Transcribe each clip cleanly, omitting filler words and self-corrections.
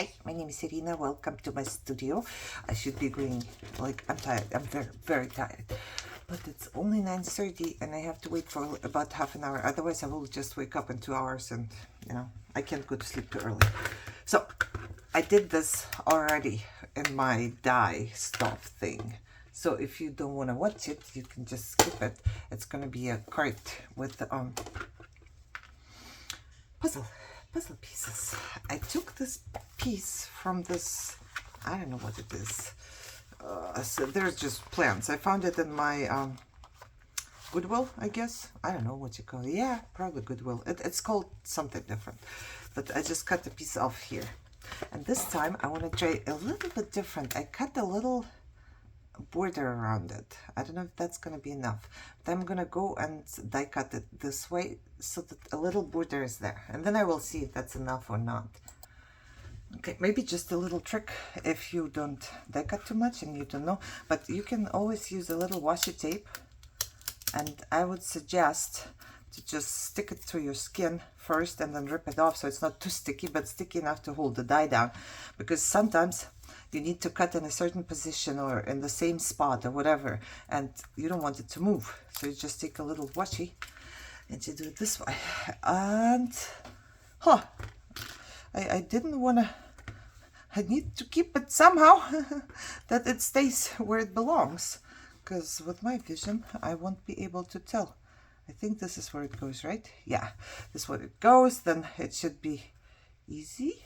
Hi, my name is Irina. Welcome to my studio. I should be going, like, I'm tired. I'm very, very tired. But it's only 9:30 and I have to wait for about half an hour. Otherwise, I will just wake up in 2 hours and, I can't go to sleep too early. So, I did this already in my dye stuff thing. So, if you don't want to watch it, you can just skip it. It's going to be a cart with puzzle pieces. I took this piece from this, I don't know what it is. So there's just plants. I found it in my Goodwill, I guess. I don't know what you call it. Yeah, probably Goodwill. It's called something different. But I just cut the piece off here. And this time I want to try a little bit different. I cut a little border around it. I don't know if that's going to be enough, but I'm going to go and die cut it this way so that a little border is there, and then I will see if that's enough or not. Okay, maybe just a little trick if you don't die cut too much and you don't know, but you can always use a little washi tape, and I would suggest to just stick it to your skin first and then rip it off so it's not too sticky, but sticky enough to hold the dye down, because sometimes you need to cut in a certain position or in the same spot or whatever, and you don't want it to move. So you just take a little washi and you do it this way. And, I didn't want to, I need to keep it somehow that it stays where it belongs. Because with my vision, I won't be able to tell. I think this is where it goes, right? Yeah, this is where it goes. Then it should be easy,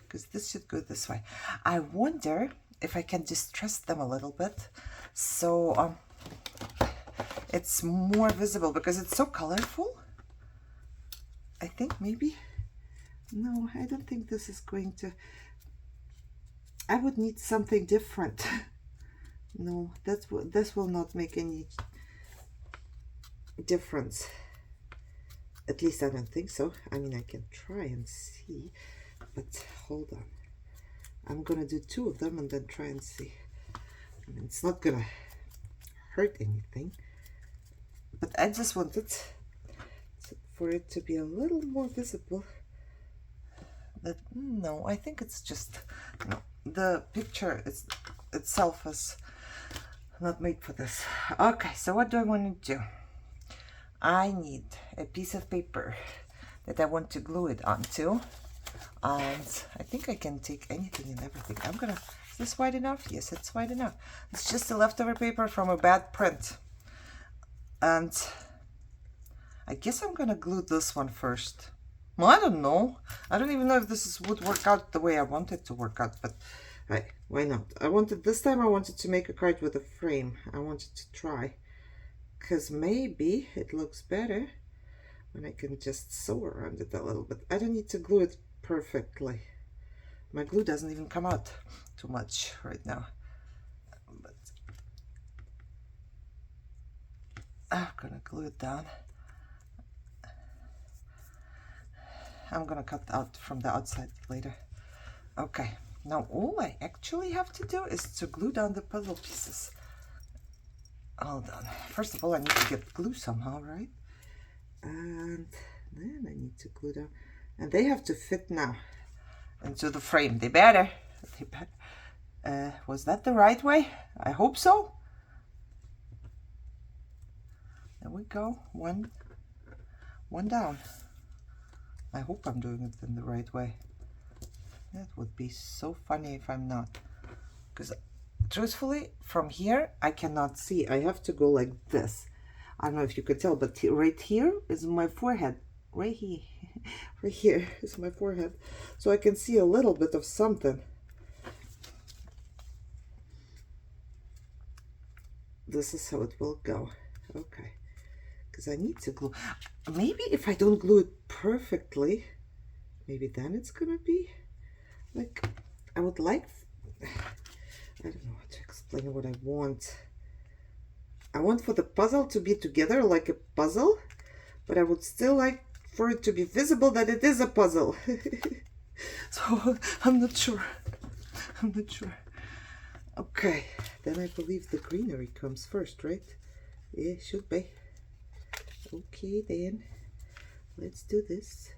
because this should go this way. I wonder if I can distress them a little bit so it's more visible, because it's so colorful. I think maybe, no, I don't think this is going to, I would need something different. No, this will not make any difference. At least I don't think so. I mean, I can try and see, but hold on. I'm gonna do 2 of them and then try and see. I mean, it's not gonna hurt anything, but I just wanted for it to be a little more visible. But no, I think it's just, no, the picture itself is not made for this. Okay, so what do I want to do? I need a piece of paper that I want to glue it onto, and I think I can take anything and everything. Is this wide enough? Yes, it's wide enough. It's just a leftover paper from a bad print, and I guess I'm gonna glue this one first. Well, I don't know. I don't even know if this would work out the way I want it to work out, but hey, why not? This time I wanted to make a card with a frame. I wanted to try, because maybe it looks better when I can just sew around it a little bit. I don't need to glue it perfectly. My glue doesn't even come out too much right now. But I'm gonna glue it down. I'm gonna cut out from the outside later. Okay, now all I actually have to do is to glue down the puzzle pieces. Hold on. First of all, I need to get glue somehow, right? And then I need to glue down. And they have to fit now into the frame. They better. Was that the right way? I hope so. There we go. One down. I hope I'm doing it in the right way. That would be so funny if I'm not. Because truthfully, from here, I cannot see. I have to go like this. I don't know if you could tell, but right here is my forehead. Right here. Right here is my forehead. So I can see a little bit of something. This is how it will go. Okay. Because I need to glue. Maybe if I don't glue it perfectly, maybe then it's gonna be like, I would like, I don't know how to explain what I want. I want for the puzzle to be together like a puzzle, but I would still like for it to be visible that it is a puzzle. So I'm not sure. I'm not sure. Okay, then I believe the greenery comes first, right? Yeah, should be. Okay, then let's do this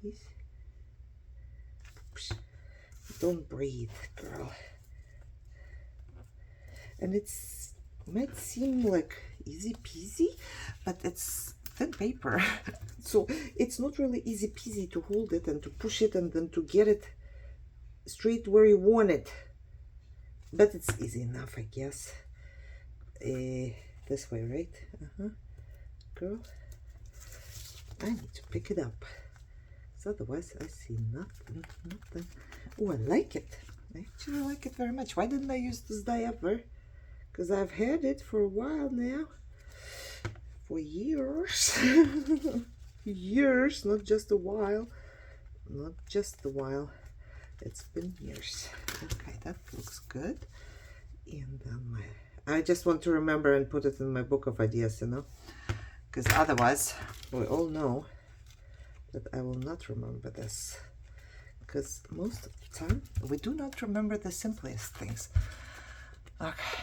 piece. don't breathe, girl. And it's might seem like easy peasy, but it's thin paper. So it's not really easy peasy to hold it and to push it and then to get it straight where you want it. But it's easy enough, I guess. This way, right? Girl, I need to pick it up. So otherwise I see nothing. Oh, I like it. I actually like it very much. Why didn't I use this die ever? Because I've had it for a while now. For years. Years, not just a while. Not just a while. It's been years. Okay, that looks good. And then I just want to remember and put it in my book of ideas, you know. Because otherwise, we all know that I will not remember this. Because most of the time, we do not remember the simplest things. Okay.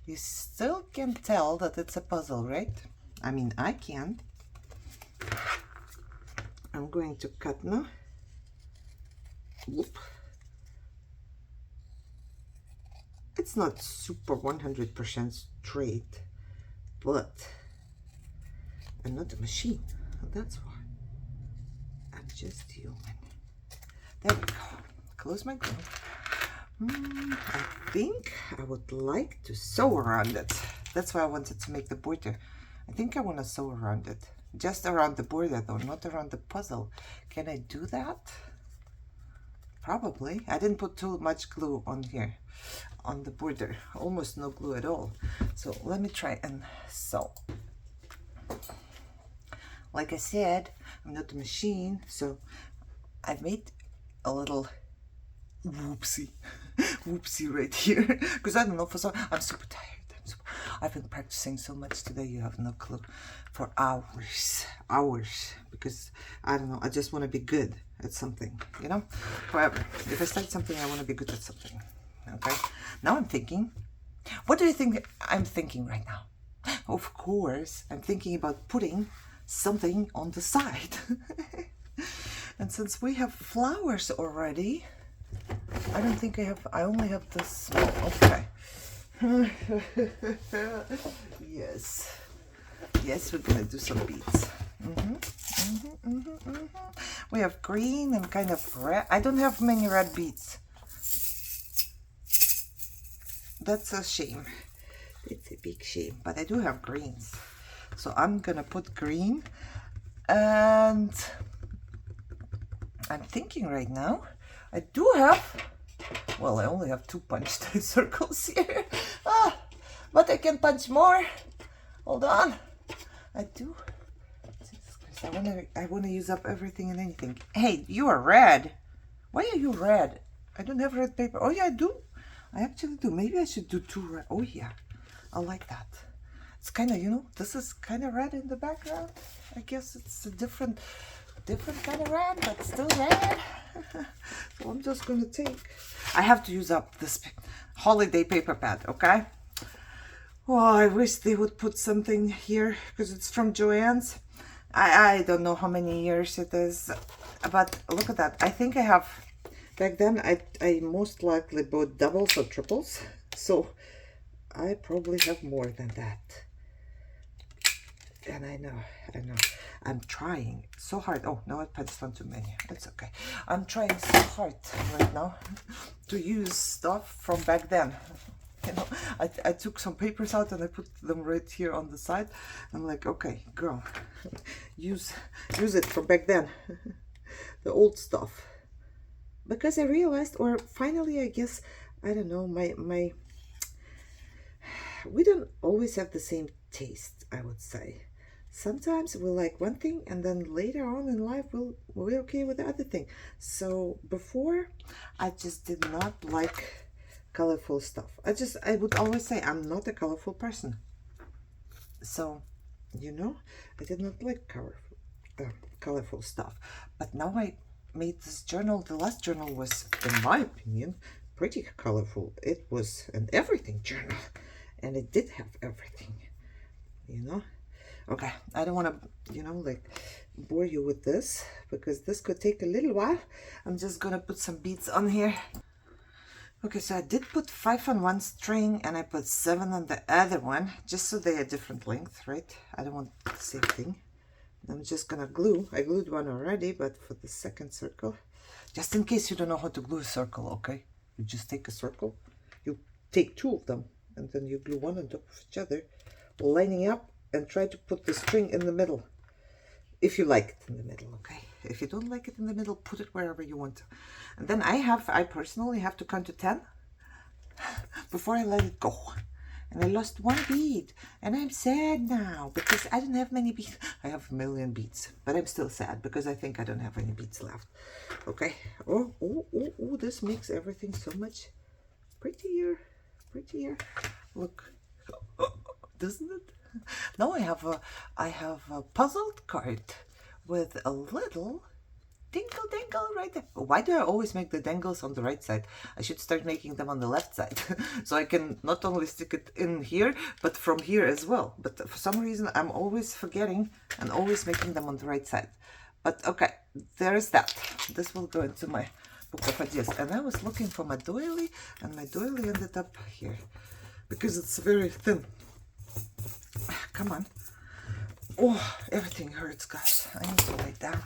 You still can tell that it's a puzzle, right? I mean, I can. I'm going to cut now. Whoop. It's not super 100% straight, but I'm not a machine. That's why. I'm just human. There we go. Close my glove. I think I would like to sew around it. That's why I wanted to make the border. I think I want to sew around it. Just around the border though, not around the puzzle. Can I do that? Probably. I didn't put too much glue on here, on the border. Almost no glue at all. So let me try and sew. Like I said, I'm not a machine, so I've made a little whoopsie right here, because I don't know, for some I'm super tired. I've been practicing so much today, you have no clue, for hours, because I don't know, I just want to be good at something, you know. However, if I start something, I want to be good at something. Okay, now I'm thinking, what do you think I'm thinking right now? Of course, I'm thinking about putting something on the side. And since we have flowers already, I don't think I only have this small. Okay. Yes, we're gonna do some beads. We have green and kind of red. I don't have many red beads. That's a shame. It's a big shame, but I do have greens. So I'm gonna put green, and I'm thinking right now, I do have, well, I only have 2 punched circles here, but I can punch more. Hold on, I do. I wanna use up everything and anything. Hey, you are red. Why are you red? I don't have red paper. Oh yeah, I do. I actually do. Maybe I should do 2 red. Oh yeah, I like that. It's kind of, you know, this is kind of red in the background. I guess it's a different kind of red, but still red. So I'm just gonna take, I have to use up this holiday paper pad, okay? Oh, I wish they would put something here, because it's from Joann's. I don't know how many years it is, but look at that. I think I have, back then I most likely bought doubles or triples, so I probably have more than that. And I know, I'm trying so hard. Oh, no, I punched on too many. It's okay. I'm trying so hard right now to use stuff from back then. You know, I took some papers out and I put them right here on the side. I'm like, okay, girl, use it from back then, the old stuff. Because I realized, or finally, I guess, I don't know, we don't always have the same taste, I would say. Sometimes we like one thing, and then later on in life we're okay with the other thing. So before, I just did not like colorful stuff. I would always say I'm not a colorful person. So, you know, I did not like colorful stuff. But now I made this journal. The last journal was, in my opinion, pretty colorful. It was an everything journal, and it did have everything, you know. Okay, I don't want to, you know, like bore you with this because this could take a little while. I'm just gonna put some beads on here. Okay, so I did put 5 on one string and I put 7 on the other one, just so they are different length, right? I don't want the same thing. I'm just gonna glue. I glued one already, but for the second circle, just in case you don't know how to glue a circle, okay? You just take a circle, you take 2 of them, and then you glue one on top of each other, lining up, and try to put the string in the middle. If you like it in the middle, okay? If you don't like it in the middle, put it wherever you want. And then I personally have to count to 10 before I let it go. And I lost 1 bead, and I'm sad now because I don't have many beads. I have a million beads, but I'm still sad because I think I don't have any beads left. Okay. Oh, this makes everything so much prettier. Look, doesn't it? Now I have a puzzled card with a little dingle right there. Why do I always make the dangles on the right side? I should start making them on the left side so I can not only stick it in here but from here as well. But for some reason I'm always forgetting and always making them on the right side. But okay, there is that. This will go into my book of ideas. And I was looking for my doily, and my doily ended up here because it's very thin. Come on. Oh, everything hurts, guys. I need to lay down.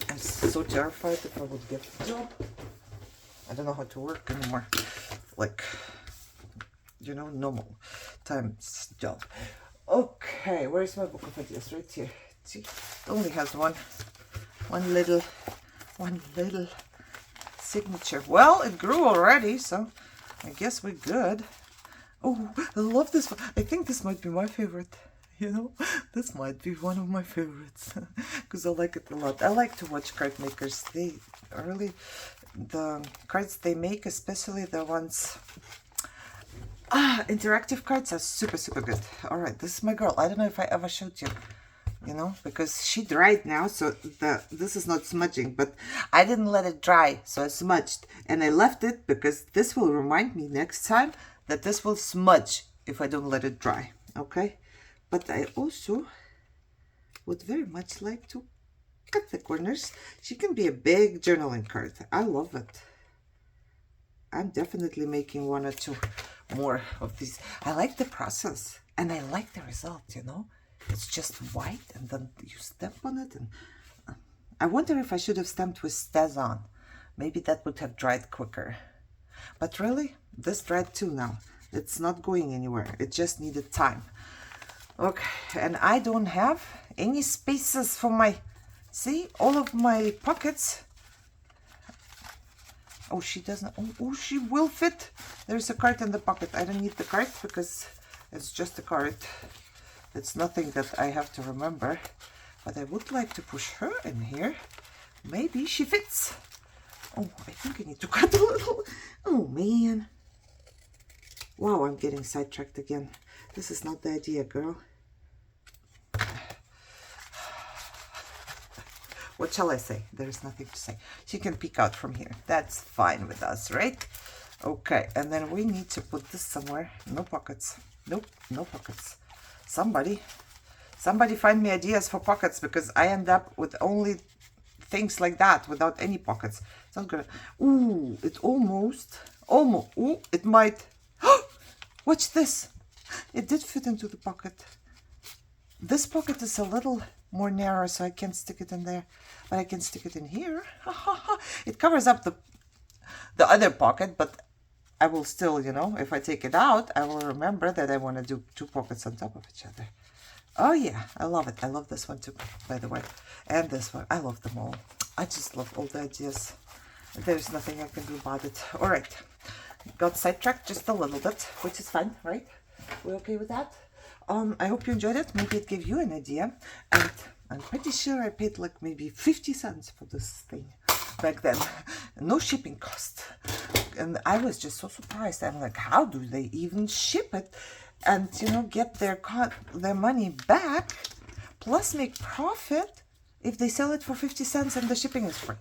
I'm so terrified if I would get the job. I don't know how to work anymore. Like, you know, normal times job. Okay, where's my book of ideas? Right here. See, it only has one little signature. Well, it grew already, so I guess we're good. Oh, I love this one. I think this might be my favorite. You know, this might be one of my favorites because I like it a lot. I like to watch card makers. The cards they make, especially the ones, interactive cards, are super good. All right, this is my girl. I don't know if I ever showed you, you know, because she dried now, so this is not smudging, but I didn't let it dry, so I smudged, and I left it because this will remind me next time that this will smudge if I don't let it dry. Okay. But I also would very much like to cut the corners. She can be a big journaling card. I love it. I'm definitely making 1 or 2 more of these. I like the process and I like the result, you know. It's just white and then you stamp on it. And I wonder if I should have stamped with Stazon. Maybe that would have dried quicker. But really, this dried too now. It's not going anywhere. It just needed time. Okay, and I don't have any spaces for my, see, all of my pockets. Oh, she doesn't, oh, she will fit. There's a card in the pocket. I don't need the card because it's just a card. It's nothing that I have to remember. But I would like to push her in here. Maybe she fits. Oh, I think I need to cut a little. Oh, man. Wow, I'm getting sidetracked again. This is not the idea, girl. What shall I say? There's nothing to say. She can peek out from here. That's fine with us, right? Okay, and then we need to put this somewhere. No pockets. Nope, no pockets. Somebody find me ideas for pockets because I end up with only things like that without any pockets. It's not gonna. Ooh, it almost. Ooh, it might. Watch this. It did fit into the pocket. This pocket is a little more narrow, so I can't stick it in there, but I can stick it in here. It covers up the other pocket, but I will still, you know, if I take it out, I will remember that I want to do 2 pockets on top of each other. Oh yeah, I love it. I love this one too, by the way, and this one. I love them all. I just love all the ideas. There's nothing I can do about it. All right, got sidetracked just a little bit, which is fine, right? We're okay with that. I hope you enjoyed it. Maybe it gave you an idea. And I'm pretty sure I paid like maybe 50 cents for this thing back then. No shipping cost. And I was just so surprised. I'm like, how do they even ship it? And, you know, get their money back, plus make profit if they sell it for 50 cents and the shipping is free.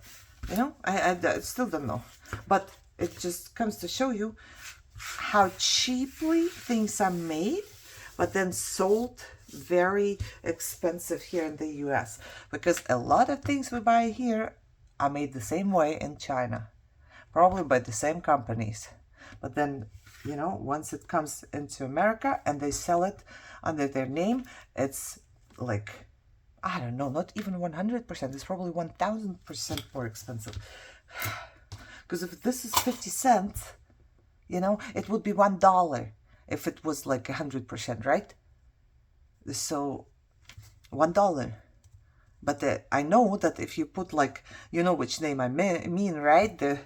You know, I still don't know. But it just comes to show you how cheaply things are made, but then sold very expensive here in the US, because a lot of things we buy here are made the same way in China, probably by the same companies. But then, you know, once it comes into America and they sell it under their name, it's like, I don't know, not even 100%. It's probably 1000% more expensive. Because if this is 50 cents, you know, it would be $1 if it was like 100%, right? So $1. But I know that if you put, like, you know which name I mean, right? The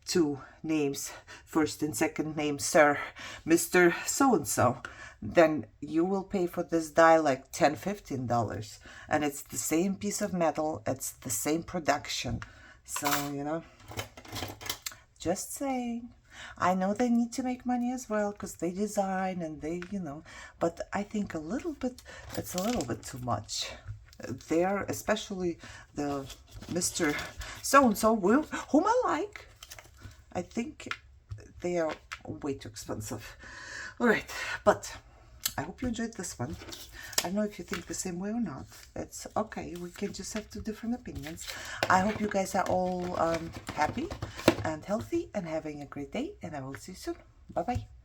two names, first and second name, Sir, Mr. So-and-so, then you will pay for this die like $10-15. And it's the same piece of metal, it's the same production. So, you know, just saying. I know they need to make money as well, because they design and they, you know, but I think a little bit, it's a little bit too much. They're, especially the Mr. So-and-so, whom I like, I think they are way too expensive. All right, but I hope you enjoyed this one. I don't know if you think the same way or not. It's okay. We can just have two different opinions. I hope you guys are all happy and healthy and having a great day. And I will see you soon. Bye-bye.